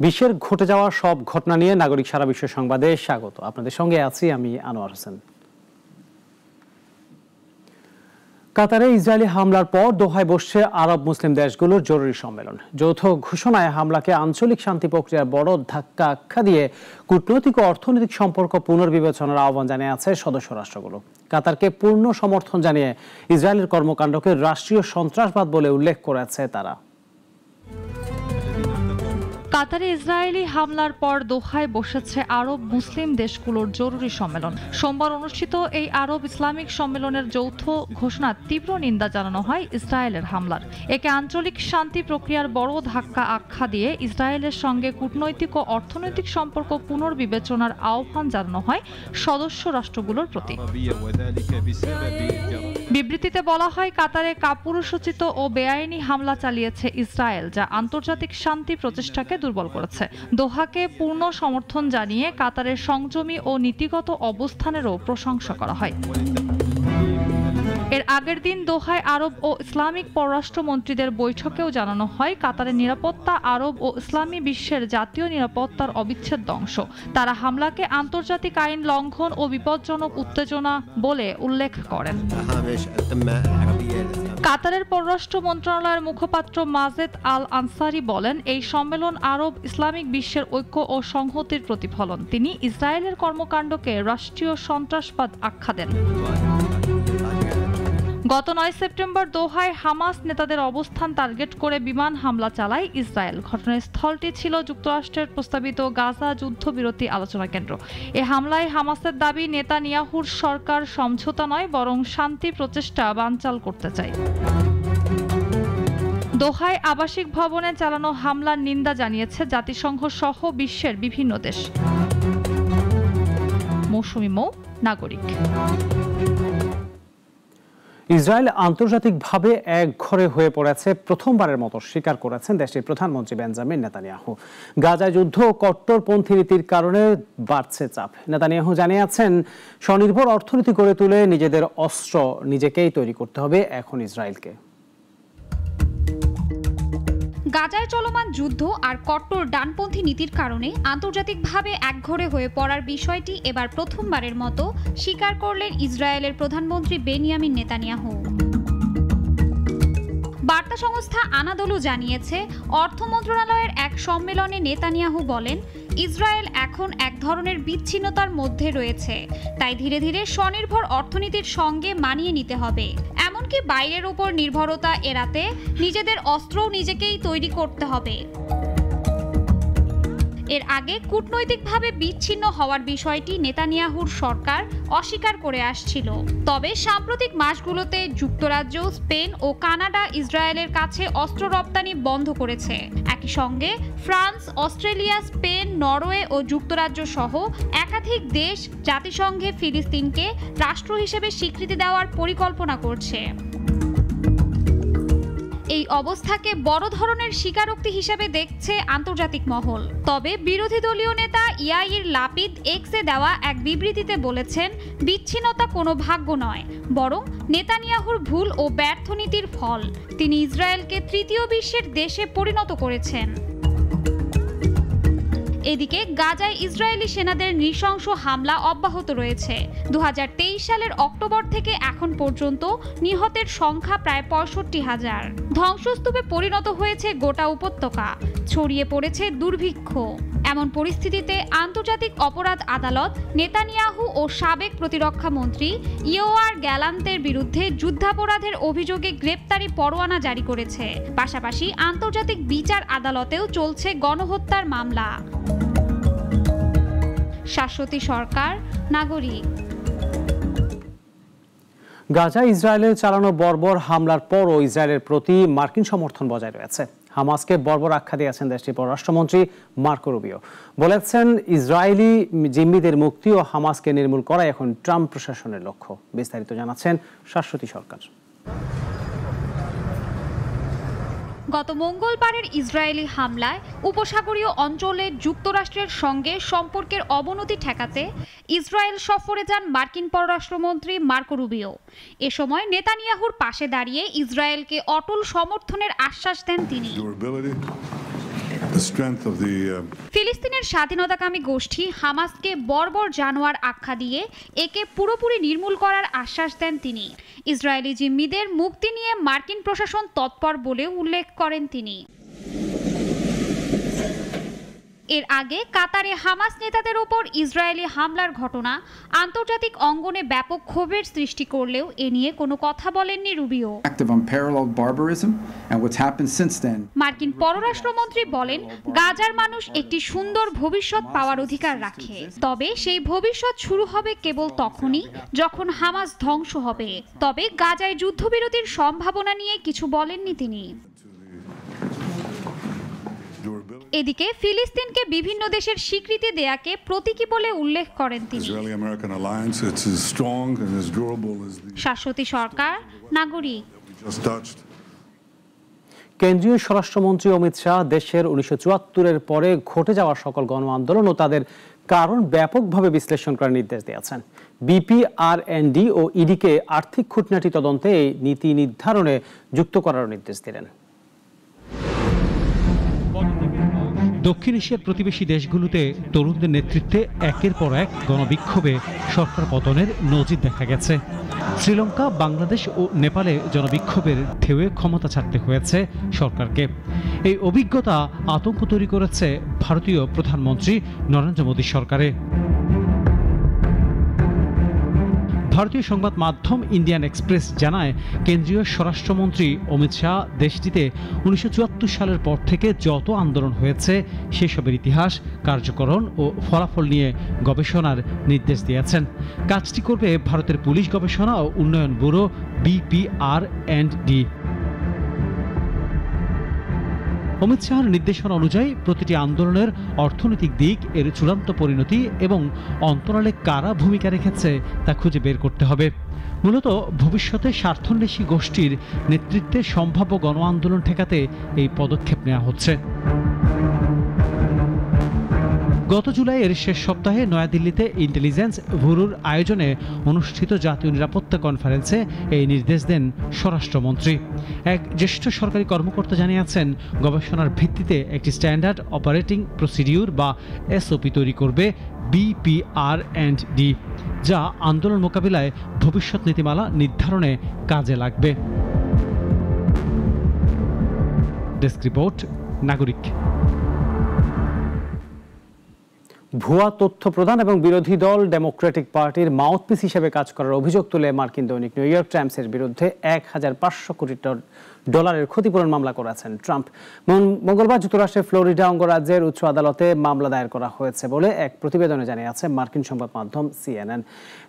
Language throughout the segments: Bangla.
বিশ্বের ঘটে যাওয়া সব ঘটনা নিয়ে নাগরিক সারা বিশ্বের সংবাদে স্বাগত। আপনাদের সঙ্গে আছি আমি আনোয়ার হোসেন। কাতারে ইসরায়েলি হামলার পর দোহায় বসছে আরব মুসলিম দেশগুলোর জরুরি সম্মেলন। যৌথ ঘোষণায় হামলাকে আঞ্চলিক শান্তি প্রক্রিয়ার বড় ধাক্কা আখ্যা দিয়ে কূটনৈতিক ও অর্থনৈতিক সম্পর্ক পুনর্বিবেচনার আহ্বান জানিয়েছে সদস্য রাষ্ট্রগুলো। কাতারকে পূর্ণ সমর্থন জানিয়ে ইসরায়েলের কর্মকাণ্ডকে রাষ্ট্রীয় সন্ত্রাসবাদ বলে উল্লেখ করেছে তারা। কাতারে ইসরায়েলি হামলার পর দোহায় বসেছে আরব মুসলিম দেশগুলোর জরুরি সম্মেলন। সোমবার অনুষ্ঠিত এই আরব ইসলামিক সম্মেলনের যৌথ ঘোষণার তীব্র নিন্দা জানানো হয় ইসরায়েলের হামলার। একে আঞ্চলিক শান্তি প্রক্রিয়ার বড় ধাক্কা আখ্যা দিয়ে ইসরায়েলের সঙ্গে কূটনৈতিক ও অর্থনৈতিক সম্পর্ক পুনর্বিবেচনার আহ্বান জানানো হয় সদস্য রাষ্ট্রগুলোর প্রতি। বিবৃতিতে বলা হয়, কাতারে কাপুরুষোচিত ও বেআইনি হামলা চালিয়েছে ইসরায়েল, যা আন্তর্জাতিক শান্তি প্রচেষ্টাকে দুর্বল করেছে। দোহাকে পূর্ণ সমর্থন জানিয়ে কাতারের সংযমী ও নীতিগত অবস্থানেরও প্রশংসা করা হয়। এর আগের দিন দোহায় আরব ও ইসলামিক পররাষ্ট্রমন্ত্রীদের বৈঠকেও জানানো হয়, কাতারের নিরাপত্তা আরব ও ইসলামী বিশ্বের জাতীয় নিরাপত্তার অবিচ্ছেদ্য অংশ। তারা হামলাকে আন্তর্জাতিক আইন লঙ্ঘন ও বিপজ্জনক উত্তেজনা বলে উল্লেখ করেন। কাতারের পররাষ্ট্র মন্ত্রণালয়ের মুখপাত্র মাজেদ আল আনসারি বলেন, এই সম্মেলন আরব ইসলামিক বিশ্বের ঐক্য ও সংহতির প্রতিফলন। তিনি ইসরায়েলের কর্মকাণ্ডকে রাষ্ট্রীয় সন্ত্রাসবাদ আখ্যা দেন। গত 9 সেপ্টেম্বর দোহায় হামাস নেতাদের অবস্থান টার্গেট করে বিমান হামলা চালায় ইসরায়েল। ঘটনাস্থলটি ছিল যুক্তরাষ্ট্রের প্রস্তাবিত গাজা যুদ্ধবিরতি আলোচনা কেন্দ্র। এ হামলায় হামাসের দাবি, নেতানিয়াহুর সরকার সমঝোতা নয় বরং শান্তি প্রচেষ্টা বানচাল করতে চায়। দোহায় আবাসিক ভবনে চালানো হামলার নিন্দা জানিয়েছে জাতিসংঘ সহ বিশ্বের বিভিন্ন দেশ। মৌসুমী মৌ, নাগরিক। ইসরায়েল আন্তর্জাতিকভাবে একঘরে হয়ে পড়েছে প্রথমবারের মতো স্বীকার করেছেন দেশটির প্রধানমন্ত্রী বেঞ্জামিন নেতানিয়াহু। গাজায় যুদ্ধ ও কট্টরপন্থী নীতির কারণে বাড়ছে চাপ। নেতানিয়াহু জানিয়েছেন, স্বনির্ভর অর্থনীতি গড়ে তুলে নিজেদের অস্ত্র নিজেকেই তৈরি করতে হবে এখন ইসরায়েলকে। গাজায় চলমান যুদ্ধ আর কট্টর ডানপন্থী নীতির কারণে আন্তর্জাতিকভাবে একঘরে হয়ে পড়ার বিষয়টি এবার প্রথমবারের মতো স্বীকার করলেন ইসরায়েলের প্রধানমন্ত্রী বেনিয়ামিন নেতানিয়াহু। বার্তা সংস্থা আনাদোলু জানিয়েছে, অর্থ মন্ত্রণালয়ের এক সম্মেলনে নেতানিয়াহু বলেন, ইসরায়েল এখন এক ধরনের বিচ্ছিন্নতার মধ্যে রয়েছে, তাই ধীরে ধীরে স্বনির্ভর অর্থনীতির সঙ্গে মানিয়ে নিতে হবে। এমনকি বাইরের উপর নির্ভরতা এড়াতে নিজেদের অস্ত্রও নিজেকেই তৈরি করতে হবে। এর আগে কূটনৈতিকভাবে বিচ্ছিন্ন হওয়ার বিষয়টি নেতানিয়াহুর সরকার অস্বীকার করে আসছিল। তবে সাম্প্রতিক মাসগুলোতে যুক্তরাজ্য, স্পেন ও কানাডা ইসরায়েলের কাছে অস্ত্র রপ্তানি বন্ধ করেছে। একই সঙ্গে ফ্রান্স, অস্ট্রেলিয়া, স্পেন, নরওয়ে ও যুক্তরাজ্য সহ একাধিক দেশ জাতিসংঘে ফিলিস্তিনকে রাষ্ট্র হিসেবে স্বীকৃতি দেওয়ার পরিকল্পনা করছে। এই অবস্থাকে বড় ধরনের স্বীকারোক্তি হিসেবে দেখছে আন্তর্জাতিক মহল। তবে বিরোধী দলীয় নেতা ইয়াইর লাপিদ এক্সে দেওয়া এক বিবৃতিতে বলেছেন, বিচ্ছিন্নতা কোনো ভাগ্য নয়, বরং নেতানিয়াহুর ভুল ও ব্যর্থ নীতির ফল। তিনি ইসরায়েলকে তৃতীয় বিশ্বের দেশে পরিণত করেছেন। এদিকে গাজায় ইসরায়েলি সেনাদের নৃশংস হামলা অব্যাহত রয়েছে। 2023 সালের অক্টোবর থেকে এখন পর্যন্ত নিহতের সংখ্যা প্রায় 65,000। ধ্বংসস্তূপে পরিণত হয়েছে গোটা উপত্যকা, ছড়িয়ে পড়েছে দুর্ভিক্ষ। এমন পরিস্থিতিতে আন্তর্জাতিক অপরাধ আদালত নেতানিয়াহু ও সাবেক প্রতিরক্ষা মন্ত্রী ইয়োয়ার গ্যালান্তের বিরুদ্ধে যুদ্ধাপরাধের অভিযোগে গ্রেপ্তারি পরোয়ানা জারি করেছে। পাশাপাশি আন্তর্জাতিক বিচার আদালতেও চলছে গণহত্যার মামলা। শাশ্বতী সরকার, নাগরিক। গাজায় ইসরায়েলের চালানো বর্বর হামলার পরও ইসরায়েলের প্রতি মার্কিন সমর্থন বজায় রয়েছে। হামাসকে বর্বর আখ্যা দিয়েছেন দেশটির পররাষ্ট্রমন্ত্রী মার্কো রুবিও। বলেছেন, ইসরায়েলি জিম্মিদের মুক্তি ও হামাসকে নির্মূল করা এখন ট্রাম্প প্রশাসনের লক্ষ্য। বিস্তারিত জানাচ্ছেন শাশ্বতী সরকার। গত মঙ্গলবারের ইসরায়েলি হামলায় উপসাগরীয় অঞ্চলে যুক্তরাষ্ট্রের সঙ্গে সম্পর্কের অবনতি ঠেকাতে ইসরায়েল সফরে যান মার্কিন পররাষ্ট্রমন্ত্রী মার্কো রুবিও। এ সময় নেতানিয়াহুর পাশে দাঁড়িয়ে ইসরায়েলকে অটল সমর্থনের আশ্বাস দেন তিনি। the strength of the ফিলিস্তিনের স্বাধীনতাকামী গোষ্ঠী হামাসকে বর্বর জানোয়ার আখ্যা দিয়ে একে পুরোপুরি নির্মূল করার আশ্বাস দেন তিনি। ইসরায়েলি জিম্মিদের মুক্তি নিয়ে মার্কিন প্রশাসন তৎপর বলেও উল্লেখ করেন তিনি। এর আগে কাতারে হামাস নেতাদের ওপর ইসরায়েলি হামলার ঘটনা আন্তর্জাতিক অঙ্গনে ব্যাপক ক্ষোভের সৃষ্টি করলেও এ নিয়ে কোনো কথা বলেননি রুবিও। মার্কিন পররাষ্ট্রমন্ত্রী বলেন, গাজার মানুষ একটি সুন্দর ভবিষ্যৎ পাওয়ার অধিকার রাখে, তবে সেই ভবিষ্যৎ শুরু হবে কেবল তখনই যখন হামাস ধ্বংস হবে। তবে গাজায় যুদ্ধবিরতির সম্ভাবনা নিয়ে কিছু বলেননি তিনি। এদিকে ফিলিস্তিনকে বিভিন্ন দেশের স্বীকৃতি দেয়াকে প্রতীকী বলে উল্লেখ করেন তিনি। শাশ্বতী সরকার, নাগরিক। কেন্দ্রীয় স্বরাষ্ট্রমন্ত্রী অমিত শাহ দেশের 1974-এর পরে ঘটে যাওয়া সকল গণ আন্দোলন ও তাদের কারণ ব্যাপকভাবে বিশ্লেষণ করার নির্দেশ দিয়েছেন। বিপিআরএনডি ও ইডিকে আর্থিক খুঁটিনাটি তদন্তে এই নীতি নির্ধারণে যুক্ত করার নির্দেশ দিলেন। দক্ষিণ এশিয়ার প্রতিবেশী দেশগুলোতে তরুণদের নেতৃত্বে একের পর এক গণবিক্ষোভে সরকার পতনের নজির দেখা গেছে। শ্রীলঙ্কা, বাংলাদেশ ও নেপালে জনবিক্ষোভের ঢেউয়ে ক্ষমতা ছাড়তে হয়েছে সরকারকে। এই অভিজ্ঞতা আতঙ্ক তৈরি করেছে ভারতীয় প্রধানমন্ত্রী নরেন্দ্র মোদী সরকারে। ভারতীয় সংবাদ মাধ্যম ইন্ডিয়ান এক্সপ্রেস জানায়, কেন্দ্রীয় স্বরাষ্ট্রমন্ত্রী অমিত শাহ দেশটিতে 1974 সালের পর থেকে যত আন্দোলন হয়েছে সেসবের ইতিহাস, কার্যকরণ ও ফলাফল নিয়ে গবেষণার নির্দেশ দিয়েছেন। কাজটি করবে ভারতের পুলিশ গবেষণা ও উন্নয়ন ব্যুরো বিপিআরএন্ডডি। অমিত শাহর নির্দেশনা অনুযায়ী প্রতিটি আন্দোলনের অর্থনৈতিক দিক, এর চূড়ান্ত পরিণতি এবং অন্তরালে কারা ভূমিকা রেখেছে তা খুঁজে বের করতে হবে। মূলত ভবিষ্যতে স্বার্থান্বেষী গোষ্ঠীর নেতৃত্বে সম্ভাব্য গণ আন্দোলন ঠেকাতে এই পদক্ষেপ নেওয়া হচ্ছে। গত জুলাইয়ের শেষ সপ্তাহে নয়াদিল্লিতে ইন্টেলিজেন্স ব্যুরোর আয়োজনে অনুষ্ঠিত জাতীয় নিরাপত্তা কনফারেন্সে এই নির্দেশ দেন স্বরাষ্ট্রমন্ত্রী। এক জ্যেষ্ঠ সরকারি কর্মকর্তা জানিয়েছেন, গবেষণার ভিত্তিতে একটি স্ট্যান্ডার্ড অপারেটিং প্রসিডিউর বা এসওপি তৈরি করবে বিপিআরএন্ডডি, যা আন্দোলন মোকাবিলায় ভবিষ্যৎ নীতিমালা নির্ধারণে কাজে লাগবে। ডেস্ক রিপোর্ট, নাগরিক। ভুয়া তথ্য প্রদান এবং বিরোধী দল ডেমোক্রেটিক পার্টির মাউথপিস হিসেবে কাজ করার অভিযোগ তুলে মার্কিন দৈনিক নিউ ইয়র্ক টাইমসের বিরুদ্ধে 1500 কোটি ডলারের ক্ষতিপূরণ মামলা করেছেন ট্রাম্প। মঙ্গলবার যুক্তরাষ্ট্রের ফ্লোরিডা অঙ্গরাজ্যের উচ্চ আদালতে মামলা দায়ের করা হয়েছে বলে এক প্রতিবেদনে জানিয়েছে মার্কিন সংবাদ মাধ্যম সিএনএন।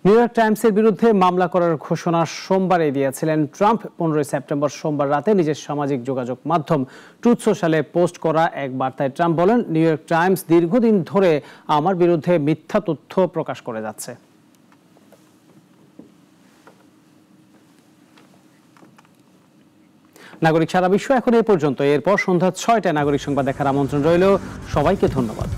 নিউ ইয়র্ক টাইমসের বিরুদ্ধে মামলা করার ঘোষণা সোমবারে দিয়েছিলেন ট্রাম্প। 15 সেপ্টেম্বর সোমবার রাতে নিজের সামাজিক যোগাযোগ মাধ্যম ট্রুথ সোশ্যালে পোস্ট করা এক বার্তায় ট্রাম্প বলেন, নিউ ইয়র্ক টাইমস দীর্ঘদিন ধরে আমার বিরুদ্ধে মিথ্যা তথ্য প্রকাশ করে যাচ্ছে। নাগরিক সারা বিশ্ব এখন এই পর্যন্ত। এরপর সন্ধ্যা 6টায় নাগরিক সংবাদ দেখার আমন্ত্রণ রইল। সবাইকে ধন্যবাদ।